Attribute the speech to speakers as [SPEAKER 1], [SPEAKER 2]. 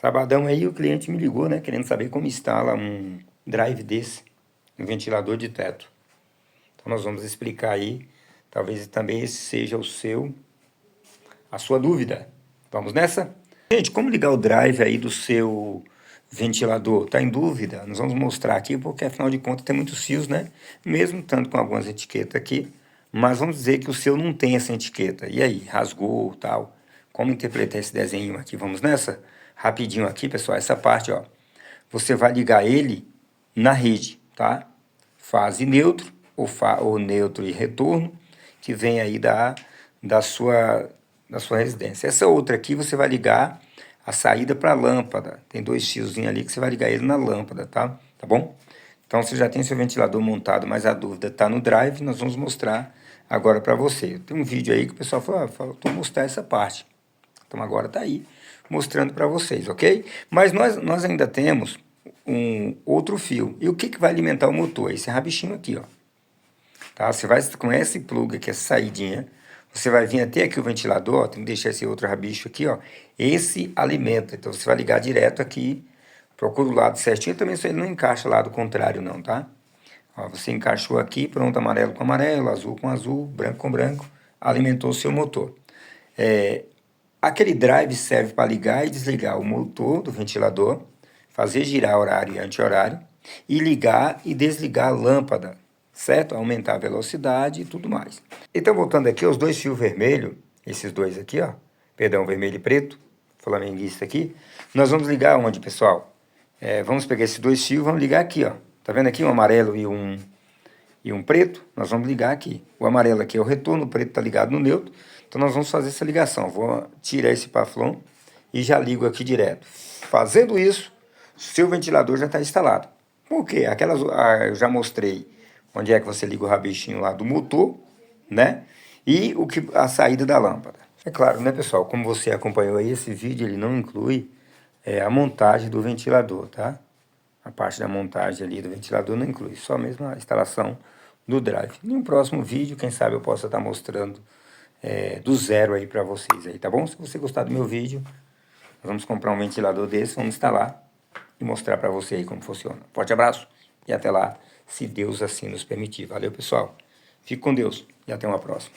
[SPEAKER 1] Sabadão aí o cliente me ligou, né, querendo saber como instala um drive desse, um ventilador de teto. Então nós vamos explicar aí, talvez também esse seja a sua dúvida. Vamos nessa? Gente, como ligar o drive aí do seu ventilador? Tá em dúvida? Nós vamos mostrar aqui, porque afinal de contas tem muitos fios, né? Mesmo tanto com algumas etiquetas aqui, mas vamos dizer que o seu não tem essa etiqueta. E aí, rasgou, tal? Como interpretar esse desenho aqui? Vamos nessa? Rapidinho aqui, pessoal, essa parte, ó. Você vai ligar ele na rede, tá? Fase neutro, ou neutro e retorno, que vem aí da sua residência. Essa outra aqui você vai ligar a saída para a lâmpada. Tem dois fiozinhos ali que você vai ligar ele na lâmpada, tá? Tá bom? Então você já tem seu ventilador montado, mas a dúvida está no drive, nós vamos mostrar agora para você. Tem um vídeo aí que o pessoal faltou mostrar essa parte. Então agora está aí, mostrando para vocês, ok? Mas nós ainda temos um outro fio. E o que vai alimentar o motor? Esse rabichinho aqui, ó. Tá? Você vai com esse plug aqui, essa saidinha, você vai vir até aqui o ventilador, ó, tem que deixar esse outro rabicho aqui, ó. Esse alimenta, então você vai ligar direto aqui, procura o lado certinho, também isso aí não encaixa lado contrário não, tá? Ó, você encaixou aqui, pronto, amarelo com amarelo, azul com azul, branco com branco, alimentou o seu motor. Aquele drive serve para ligar e desligar o motor do ventilador, fazer girar horário e anti-horário, e ligar e desligar a lâmpada, certo? Aumentar a velocidade e tudo mais. Então, voltando aqui, os dois fios vermelhos, esses dois aqui, ó, perdão, vermelho e preto, flamenguista aqui, nós vamos ligar onde, pessoal? Vamos pegar esses dois fios, vamos ligar aqui, ó. Tá vendo aqui um amarelo e um preto? Nós vamos ligar aqui. O amarelo aqui é o retorno, o preto está ligado no neutro. Então nós vamos fazer essa ligação. Vou tirar esse paflon e já ligo aqui direto. Fazendo isso, seu ventilador já está instalado. Por quê? Eu já mostrei onde é que você liga o rabichinho lá do motor, né? E a saída da lâmpada. É claro, né, pessoal? Como você acompanhou aí, esse vídeo ele não inclui a montagem do ventilador, tá? A parte da montagem ali do ventilador não inclui, só mesmo a instalação do drive. Em um próximo vídeo, quem sabe eu possa estar mostrando do zero aí para vocês aí, tá bom? Se você gostar do meu vídeo, nós vamos comprar um ventilador desse, vamos instalar e mostrar para você aí como funciona. Forte abraço e até lá, se Deus assim nos permitir. Valeu, pessoal. Fique com Deus e até uma próxima.